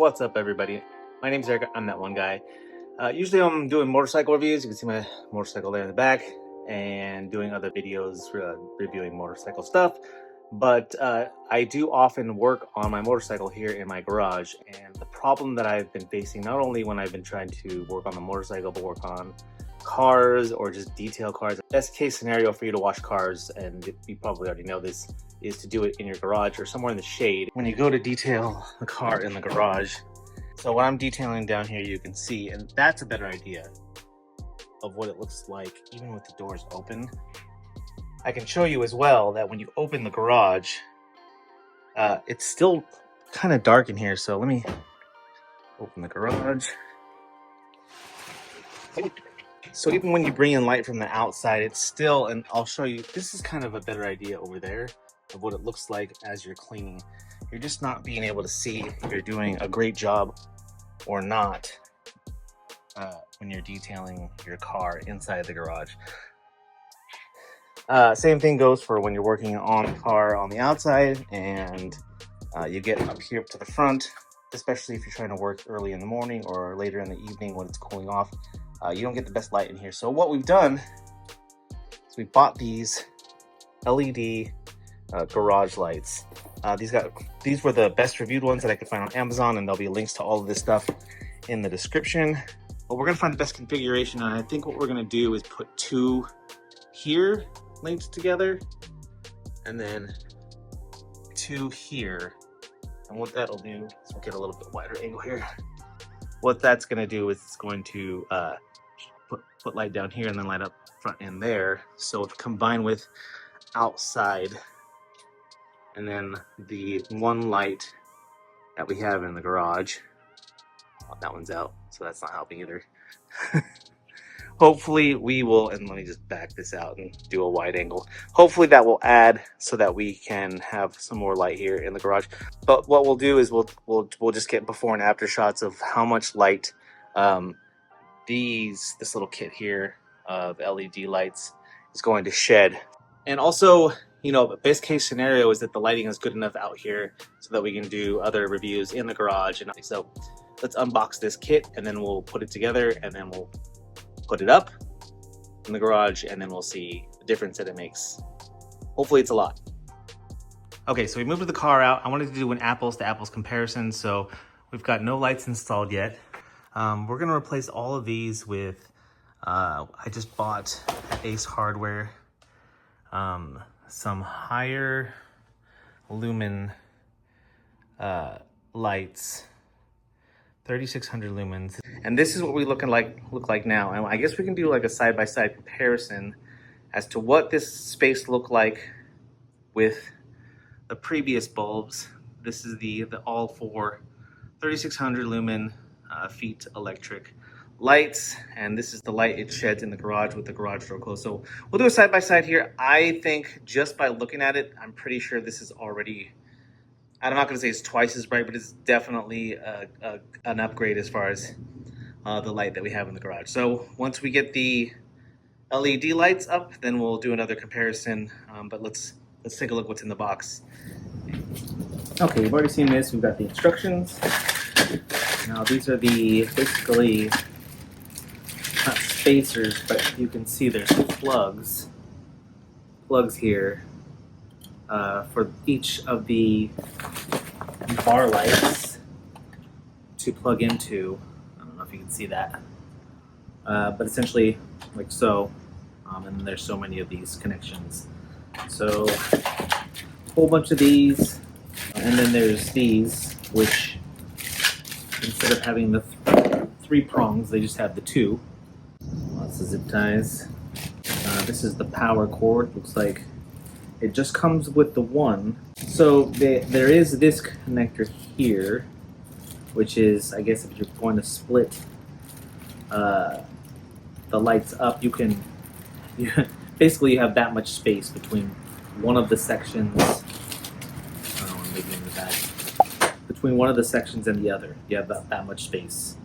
What's up, everybody? My name's Eric. I'm that one guy. Usually I'm doing motorcycle reviews. You can see my motorcycle there in the back, and doing other videos reviewing motorcycle stuff. But I do often work on my motorcycle here in my garage, and the problem that I've been facing, not only when I've been trying to work on the motorcycle, but work on cars or just detail cars. Best case scenario for you to wash cars, and you probably already know this, is to do it in your garage or somewhere in the shade when you go to detail the car in the garage. So what I'm detailing down here, you can see, and that's a better idea of what it looks like even with the doors open. I can show you as well that when you open the garage, it's still kind of dark in here. So let me open the garage. So even when you bring in light from the outside, it's still, and I'll show you, this is kind of a better idea over there of what it looks like as you're cleaning. You're just not being able to see if you're doing a great job or not when you're detailing your car inside the garage. Same thing goes for when you're working on the car on the outside, and you get up here to the front, especially if you're trying to work early in the morning or later in the evening when it's cooling off. You don't get the best light in here. So what we've done is we bought these LED garage lights. These were the best reviewed ones that I could find on Amazon, and there'll be links to all of this stuff in the description. But we're gonna find the best configuration, and I think what we're gonna do is put two here linked together, and then two here. And what that'll do is we'll get a little bit wider angle here. What that's gonna do is it's going to put light down here and then light up front and there. So if combined with outside, and then the one light that we have in the garage, oh, that one's out, so that's not helping either. Hopefully we will, and let me just back this out and do a wide angle. Hopefully that will add so that we can have some more light here in the garage. But what we'll do is we'll just get before and after shots of how much light this little kit here of LED lights is going to shed. And also, you know, best case scenario is that the lighting is good enough out here so that we can do other reviews in the garage. And so let's unbox this kit, and then we'll put it together, and then we'll put it up in the garage, and then we'll see the difference that it makes. Hopefully it's a lot. Okay, so we moved the car out. I wanted to do an apples to apples comparison. So we've got no lights installed yet. We're gonna replace all of these with, I just bought at Ace Hardware, some higher lumen lights, 3600 lumens. And this is what we look like now. And I guess we can do like a side-by-side comparison as to what this space looked like with the previous bulbs. This is the all four 3600 lumen feet electric lights, and this is the light it sheds in the garage with the garage door closed. So we'll do a side-by-side here. I think just by looking at it, I'm pretty sure this is already, I'm not going to say it's twice as bright, but it's definitely an upgrade as far as the light that we have in the garage. So once we get the LED lights up, then we'll do another comparison. But let's take a look what's in the box. Okay, you've already seen this. We've got the instructions. Now these are the basically not spacers, but you can see there's plugs here for each of the bar lights to plug into. I don't know if you can see that, but essentially like so, and there's so many of these connections. So a whole bunch of these, and then there's these, which instead of having the three prongs, they just have the two. Lots of zip ties. This is the power cord. Looks like it just comes with the one. So there is this connector here, which is, I guess, if you're going to split the lights up, basically you have that much space between one of the sections. I don't want to make it into that. Between one of the sections and the other, you have that much space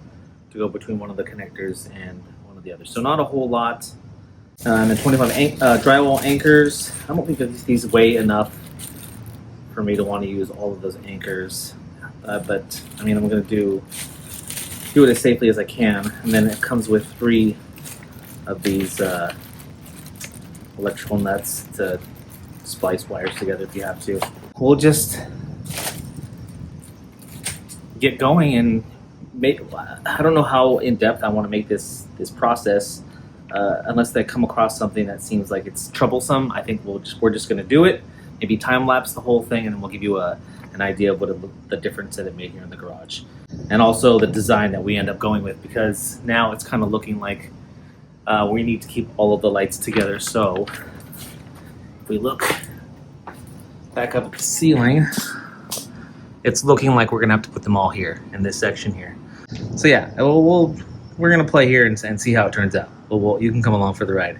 to go between one of the connectors and one of the others. So not a whole lot. And then 25 drywall anchors. I don't think that these weigh enough for me to want to use all of those anchors. but I mean, I'm going to do it as safely as I can. And then it comes with 3 of these electrical nuts to splice wires together if you have to. We'll just get going and make. I don't know how in depth I want to make this process. Unless they come across something that seems like it's troublesome, I think we're just going to do it. Maybe time lapse the whole thing, and then we'll give you an idea of what the difference that it made here in the garage, and also the design that we end up going with, because now it's kind of looking like we need to keep all of the lights together. So if we look back up at the ceiling, it's looking like we're gonna have to put them all here in this section here. So yeah, we're gonna play here and see how it turns out. But you can come along for the ride.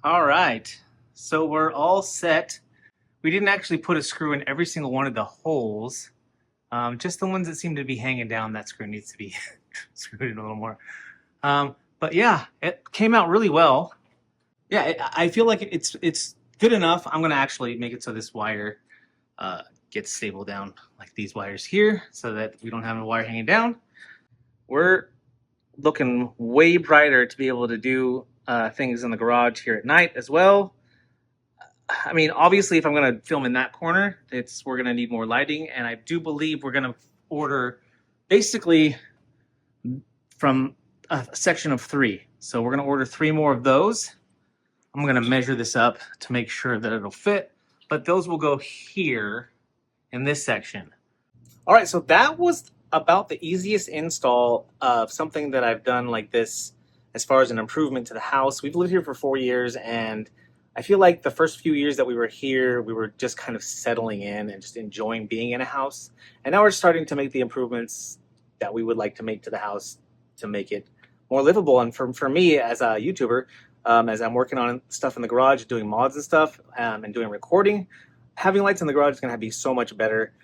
All right, so we're all set. We didn't actually put a screw in every single one of the holes. Just the ones that seem to be hanging down, that screw needs to be screwed in a little more. But yeah, it came out really well. Yeah, I feel like it's good enough. I'm gonna actually make it so this wire gets stable down like these wires here, so that we don't have a wire hanging down. We're looking way brighter to be able to do things in the garage here at night as well. I mean, obviously, if I'm going to film in that corner, we're going to need more lighting, and I do believe we're going to order basically from a section of 3. So we're going to order 3 more of those. I'm going to measure this up to make sure that it'll fit, but those will go here in this section. All right, so that was about the easiest install of something that I've done like this as far as an improvement to the house. We've lived here for 4 years, and I feel like the first few years that we were here, we were just kind of settling in and just enjoying being in a house. And now we're starting to make the improvements that we would like to make to the house to make it more livable. And for me as a YouTuber, as I'm working on stuff in the garage, doing mods and stuff, and doing recording, having lights in the garage is going to be so much better.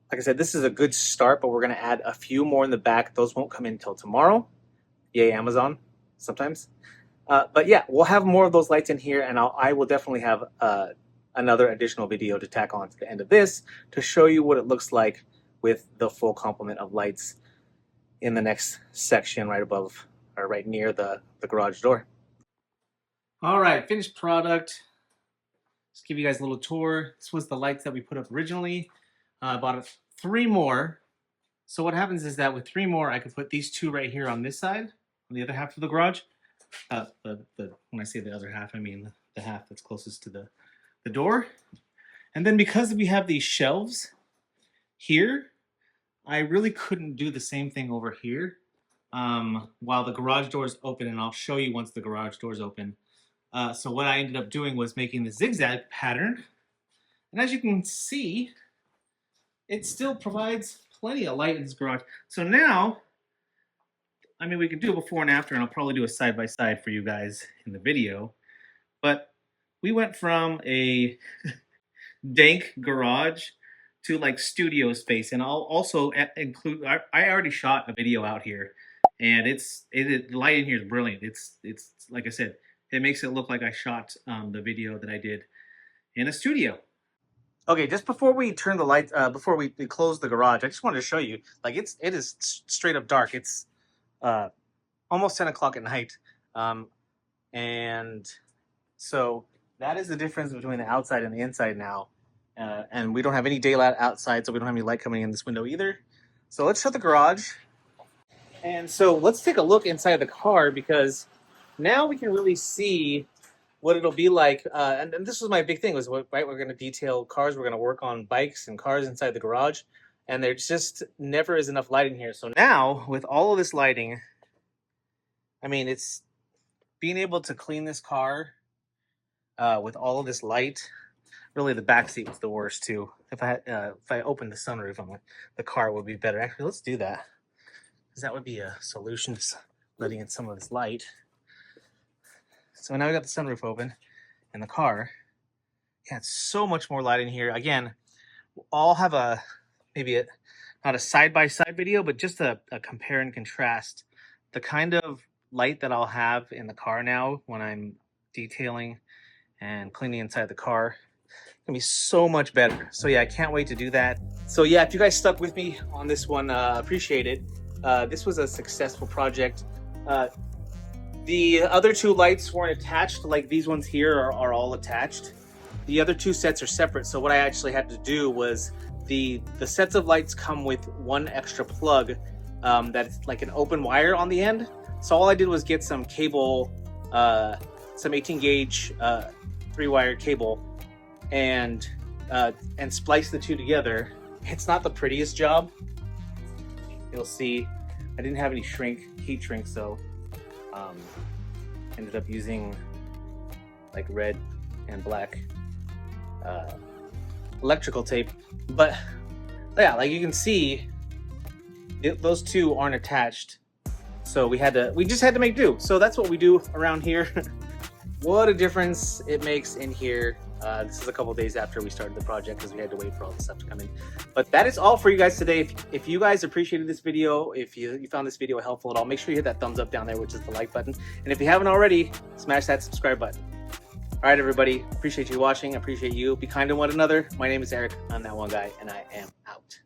Like I said, this is a good start, but we're going to add a few more in the back. Those won't come in until tomorrow. Yay, Amazon, sometimes. But yeah, we'll have more of those lights in here, and I will definitely have another additional video to tack on to the end of this to show you what it looks like with the full complement of lights in the next section right above or right near the garage door. All right, finished product. Just give you guys a little tour. This was the lights that we put up originally. I bought 3 more. So what happens is that with 3 more, I could put these 2 right here on this side, on the other half of the garage. When I say the other half, I mean the half that's closest to the door. And then because we have these shelves here, I really couldn't do the same thing over here while the garage door is open, and I'll show you once the garage door is open. So what I ended up doing was making the zigzag pattern. And as you can see, it still provides plenty of light in this garage. So now, I mean, we can do a before and after, and I'll probably do a side-by-side for you guys in the video. But we went from a dank garage to like studio space. And I'll also include, I already shot a video out here, and the light in here is brilliant. It's like I said, it makes it look like I shot the video that I did in a studio. Okay, just before we turn the lights, before we close the garage, I just wanted to show you, like it is straight up dark. It's almost 10 o'clock at night. And so that is the difference between the outside and the inside now. And we don't have any daylight outside, so we don't have any light coming in this window either. So let's shut the garage. And so let's take a look inside the car, because now we can really see what it'll be like. And this was my big thing was, right, we're going to detail cars. We're going to work on bikes and cars inside the garage. And there just never is enough light in here. So now with all of this lighting, I mean, it's being able to clean this car with all of this light. Really, the back seat was the worst too. If I opened the sunroof, the car would be better. Actually, let's do that, because that would be a solution to letting in some of this light. So now we got the sunroof open in the car. Yeah, it's so much more light in here. Again, I'll have not a side-by-side video, but just a compare and contrast. The kind of light that I'll have in the car now when I'm detailing and cleaning inside the car, it's gonna be so much better. So yeah, I can't wait to do that. So yeah, if you guys stuck with me on this one, appreciate it. This was a successful project. The other two lights weren't attached, like these ones here are all attached. The other two sets are separate. So what I actually had to do was the sets of lights come with one extra plug that's like an open wire on the end. So all I did was get some cable, some 18 gauge 3-wire cable, and splice the two together. It's not the prettiest job. You'll see I didn't have any heat shrink, so ended up using like red and black electrical tape. But yeah, like you can see, those two aren't attached, so we just had to make do. So that's what we do around here. What a difference it makes in here. This is a couple days after we started the project, because we had to wait for all the stuff to come in. But that is all for you guys today. If you guys appreciated this video, if you found this video helpful at all, make sure you hit that thumbs up down there, which is the like button. And if you haven't already, smash that subscribe button. All right, everybody. Appreciate you watching. Appreciate you. Be kind to one another. My name is Eric. I'm that one guy, and I am out.